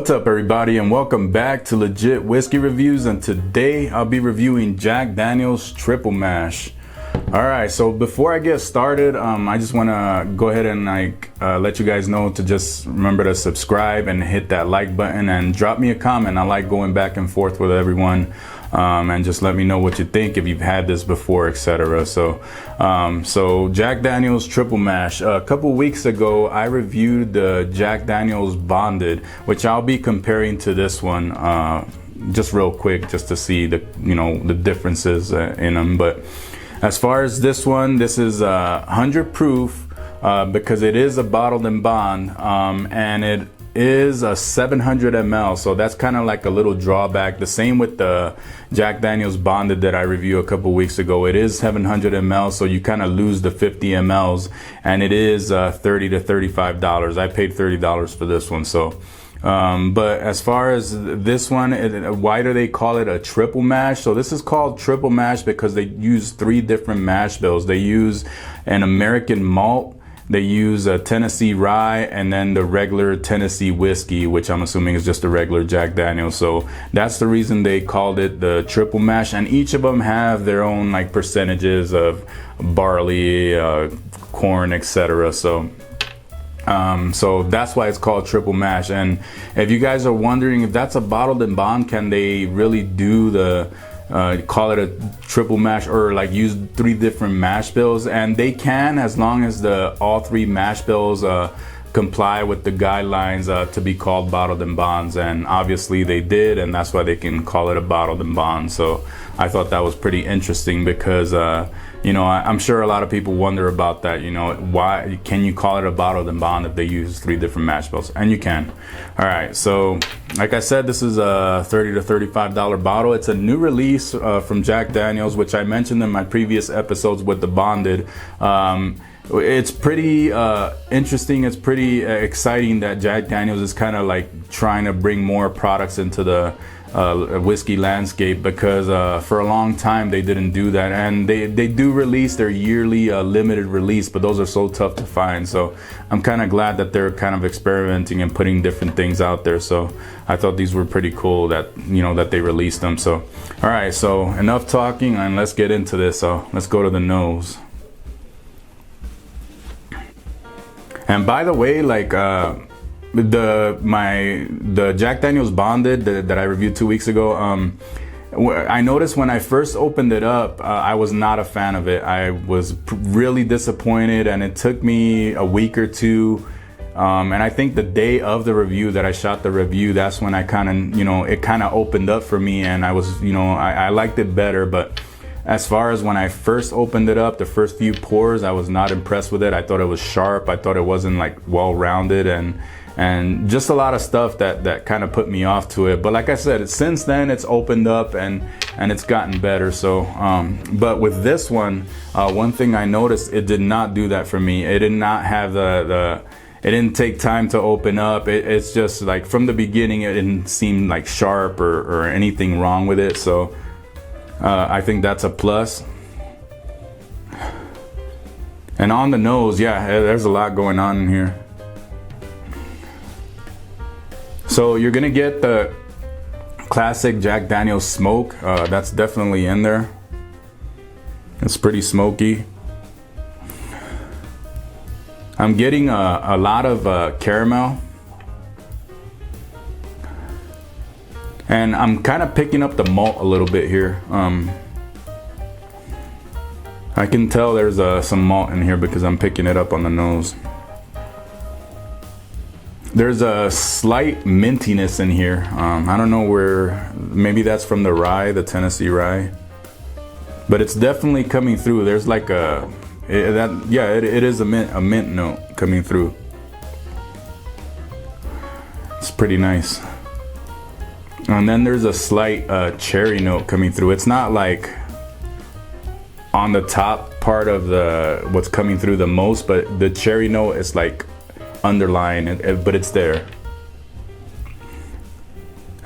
What's up, everybody, and welcome back to Legit Whiskey Reviews. And today I'll be reviewing Jack Daniel's Triple Mash. Alright, so before I get started, I just want to go ahead and let you guys know to just remember to subscribe and hit that like button and drop me a comment. I like going back and forth with everyone, and just let me know what you think, if you've had this before, etc. So Jack Daniel's Triple Mash. A couple weeks ago I reviewed the Jack Daniel's Bonded, which I'll be comparing to this one just real quick, just to see the differences in them. But as far as this one, this is 100 proof because it is a bottled in bond, and it is a 700 ml, so that's kind of like a little drawback. The same with the Jack Daniel's Bonded that I reviewed a couple weeks ago. It is 700 ml, so you kind of lose the 50 mls, and it is $30 to $35. I paid $30 for this one. So but as far as this one, why do they call it a triple mash? So this is called triple mash because they use 3 different mash bills. They use an American malt, they use a Tennessee rye, and then the regular Tennessee whiskey, which I'm assuming is just a regular Jack Daniel's. So that's the reason they called it the triple mash, and each of them have their own percentages of barley, corn, etc. So that's why it's called triple mash. And if you guys are wondering if that's a bottled in bond, can they really do the call it a triple mash, or use 3 different mash bills? And they can, as long as all 3 mash bills comply with the guidelines to be called bottled in bonds. And obviously they did, and that's why they can call it a bottled in bond. So I thought that was pretty interesting because I'm sure a lot of people wonder about that. Why can you call it a bottled in bond if they use 3 different mash bills? And you can. All right, so like I said, this is a $30 to $35 bottle. It's a new release from Jack Daniel's, which I mentioned in my previous episodes with the Bonded. It's pretty interesting. It's pretty exciting that Jack Daniel's is kind of trying to bring more products into the whiskey landscape, because for a long time they didn't do that. And they do release their yearly limited release, but those are so tough to find. So I'm kind of glad that they're kind of experimenting and putting different things out there. So I thought these were pretty cool that that they released them. So all right, so enough talking and let's get into this. So let's go to the nose. And by the way, the Jack Daniel's Bonded that I reviewed 2 weeks ago, I noticed when I first opened it up, I was not a fan of it. I was really disappointed, and it took me a week or two. And I think the day of the review that I shot the review, that's when I kind of, it kind of opened up for me, and I was, I liked it better. But as far as when I first opened it up, the first few pours, I was not impressed with it. I thought it was sharp. I thought it wasn't well-rounded, and just a lot of stuff that kind of put me off to it. But like I said, since then it's opened up and it's gotten better. So but with this one, one thing I noticed, it did not do that for me. It did not have it didn't take time to open up. It's just from the beginning, it didn't seem sharp or anything wrong with it. So I think that's a plus. And on the nose, yeah, there's a lot going on in here. So you're gonna get the classic Jack Daniel's smoke. That's definitely in there. It's pretty smoky. I'm getting a lot of caramel. And I'm kind of picking up the malt a little bit here. I can tell there's some malt in here because I'm picking it up on the nose. There's a slight mintiness in here. I don't know where, maybe that's from the rye, the Tennessee rye. But it's definitely coming through. There's it is a mint note coming through. It's pretty nice. And then there's a slight cherry note coming through. It's not on the top part of what's coming through the most, but the cherry note is underlying it, but it's there.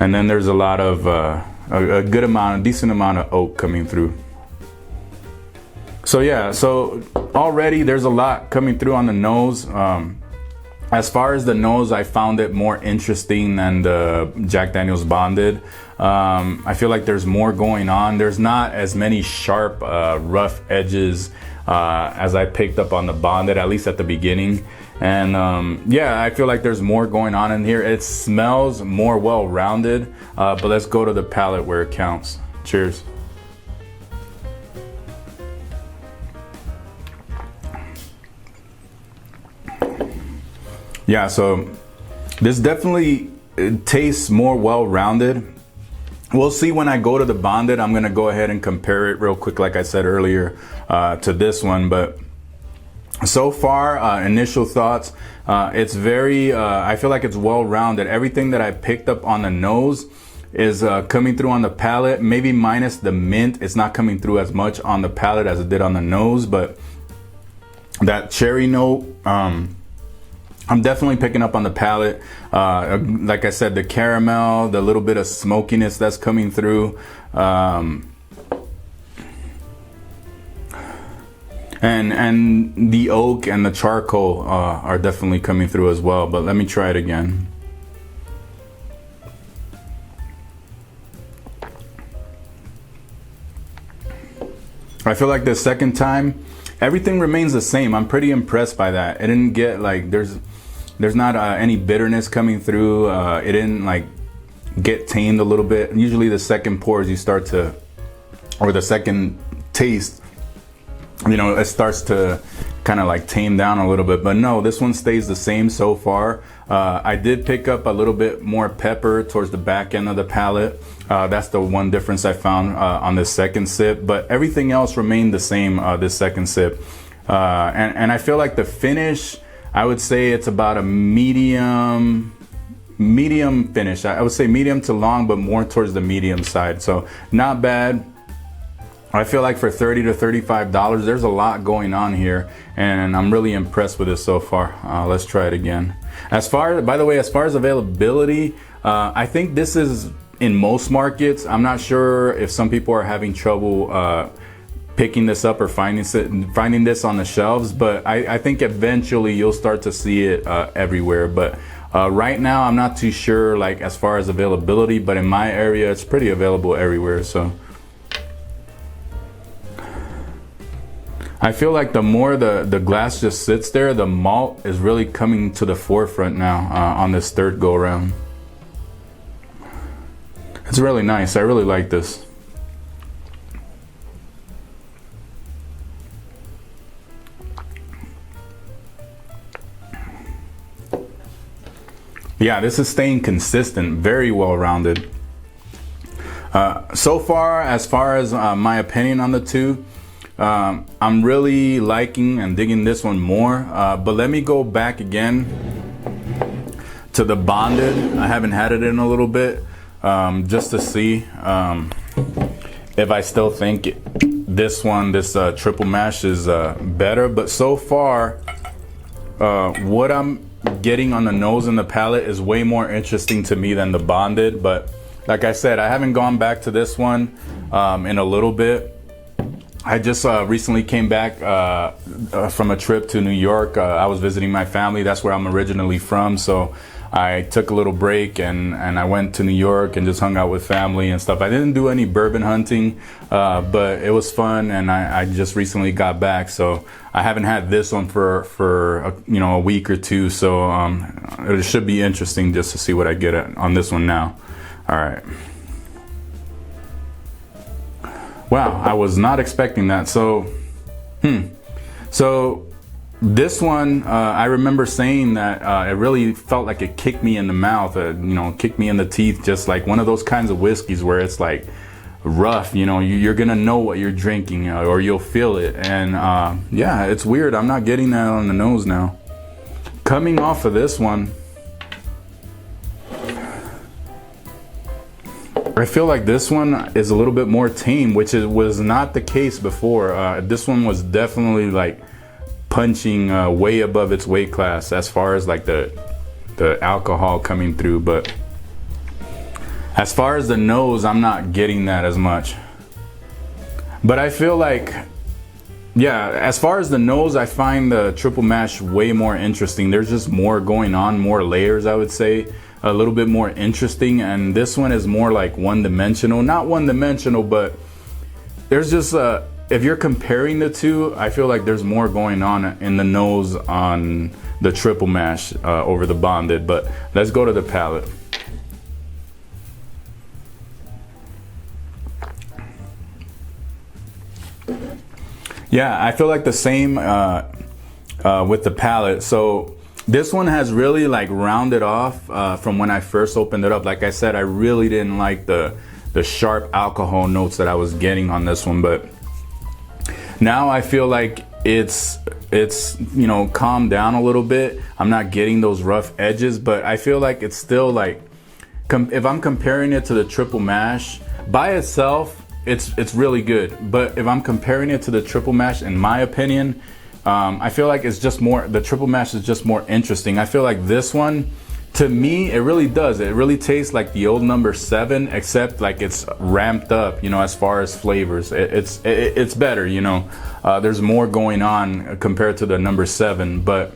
And then there's a lot of a decent amount of oak coming through. So yeah, so already there's a lot coming through on the nose. As far as the nose, I found it more interesting than the Jack Daniel's Bonded. I feel like there's more going on. There's not as many sharp, rough edges as I picked up on the Bonded, at least at the beginning. And yeah, I feel like there's more going on in here. It smells more well-rounded, but let's go to the palate where it counts. Cheers. Yeah, so this definitely tastes more well-rounded. We'll see when I go to the Bonded. I'm gonna go ahead and compare it real quick, like I said earlier, to this one. But so far, initial thoughts, it's very, I feel like it's well-rounded. Everything that I picked up on the nose is coming through on the palate, maybe minus the mint. It's not coming through as much on the palate as it did on the nose, but that cherry note, I'm definitely picking up on the palate. Like I said, the caramel, the little bit of smokiness that's coming through. And the oak and the charcoal are definitely coming through as well. But let me try it again. I feel like the second time, everything remains the same. I'm pretty impressed by that. It didn't get like, there's not any bitterness coming through. It didn't like get tamed a little bit. Usually the second pours you start to, or the second taste, you know, it starts to kind of like tame down a little bit. But no, this one stays the same so far. I did pick up a little bit more pepper towards the back end of the palate. That's the one difference I found on this second sip, but everything else remained the same this second sip. And I feel like the finish, I would say it's about a medium finish. I would say medium to long, but more towards the medium side. So not bad. I feel like for $30 to $35, there's a lot going on here, and I'm really impressed with this so far. Let's try it again. By the way, as far as availability, I think this is in most markets. I'm not sure if some people are having trouble picking this up or finding this on the shelves, but I think eventually you'll start to see it everywhere. But right now, I'm not too sure, like as far as availability, but in my area, it's pretty available everywhere. So I feel like the more the glass just sits there, the malt is really coming to the forefront now on this third go around. It's really nice. I really like this. Yeah, this is staying consistent, very well rounded. So far as my opinion on the two, I'm really liking and digging this one more, but let me go back again to the Bonded. I haven't had it in a little bit, just to see if I still think this triple mash is better. But so far, what I'm getting on the nose and the palate is way more interesting to me than the Bonded. But like I said, I haven't gone back to this one in a little bit. I just recently came back from a trip to New York. I was visiting my family. That's where I'm originally from. So I took a little break and I went to New York and just hung out with family and stuff. I didn't do any bourbon hunting, but it was fun. And I just recently got back. So I haven't had this one for a week or two. So it should be interesting just to see what I get on this one now. All right. Wow, I was not expecting that. So this one, I remember saying that it really felt like it kicked me in the mouth, kicked me in the teeth, just like one of those kinds of whiskeys where it's like rough, you're gonna know what you're drinking or you'll feel it. And yeah, it's weird. I'm not getting that on the nose now. Coming off of this one, I feel like this one is a little bit more tame, which was not the case before. This one was definitely like punching way above its weight class as far as like the alcohol coming through. But as far as the nose, I'm not getting that as much. But I feel like yeah, as far as the nose, I find the triple mash way more interesting. There's just more going on, more layers, I would say, a little bit more interesting. And this one is more like one-dimensional, not one-dimensional, but there's just if you're comparing the two, I feel like there's more going on in the nose on the triple mash over the bonded. But let's go to the palate. Yeah, I feel like the same with the palate. So this one has really like rounded off from when I first opened it up. Like I said, I really didn't like the sharp alcohol notes that I was getting on this one, but now I feel like it's you know, calmed down a little bit. I'm not getting those rough edges, but I feel like it's still like, if I'm comparing it to the triple mash by itself, it's really good. But if I'm comparing it to the triple mash, in my opinion, I feel like it's just more, the triple mash is just more interesting. I feel like this one, to me, it really does. It really tastes like the old number 7, except like it's ramped up, you know, as far as flavors. It's better, you know. There's more going on compared to the number 7, but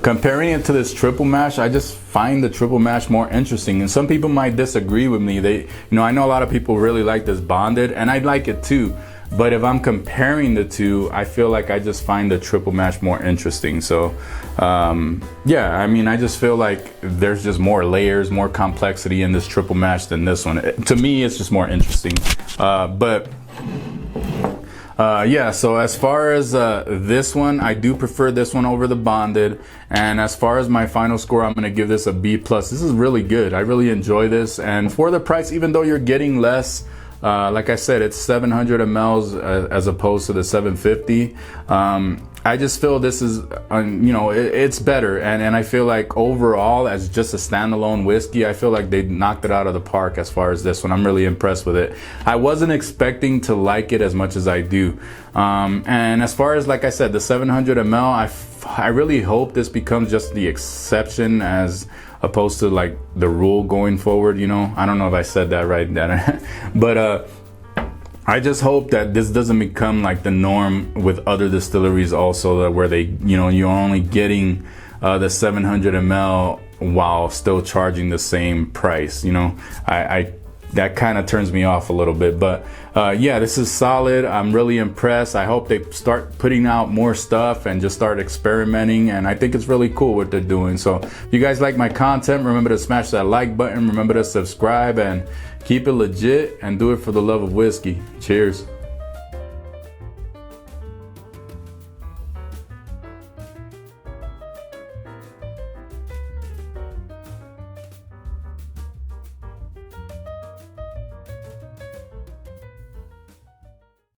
comparing it to this triple mash, I just find the triple mash more interesting. And some people might disagree with me. You know, I know a lot of people really like this bonded, and I like it too. But if I'm comparing the two, I feel like I just find the triple mash more interesting. So, yeah, I mean, I just feel like there's just more layers, more complexity in this triple mash than this one. To me, it's just more interesting. Yeah, so as far as this one, I do prefer this one over the bonded. And as far as my final score, I'm going to give this a B+. This is really good. I really enjoy this. And for the price, even though you're getting less, like I said, it's 700 mLs as opposed to the 750. I just feel this is, you know, it's better. And I feel like overall, as just a standalone whiskey, I feel like they knocked it out of the park as far as this one. I'm really impressed with it. I wasn't expecting to like it as much as I do. And as far as, like I said, the 700 ml, I really hope this becomes just the exception as opposed to like the rule going forward, you know. I don't know if I said that right, but I just hope that this doesn't become like the norm with other distilleries also, where they, you know, you're only getting the 700 ml while still charging the same price, you know. That kind of turns me off a little bit, but yeah, this is solid. I'm really impressed. I hope they start putting out more stuff and just start experimenting, and I think it's really cool what they're doing. So if you guys like my content, remember to smash that like button, remember to subscribe, and keep it legit and do it for the love of whiskey. Cheers.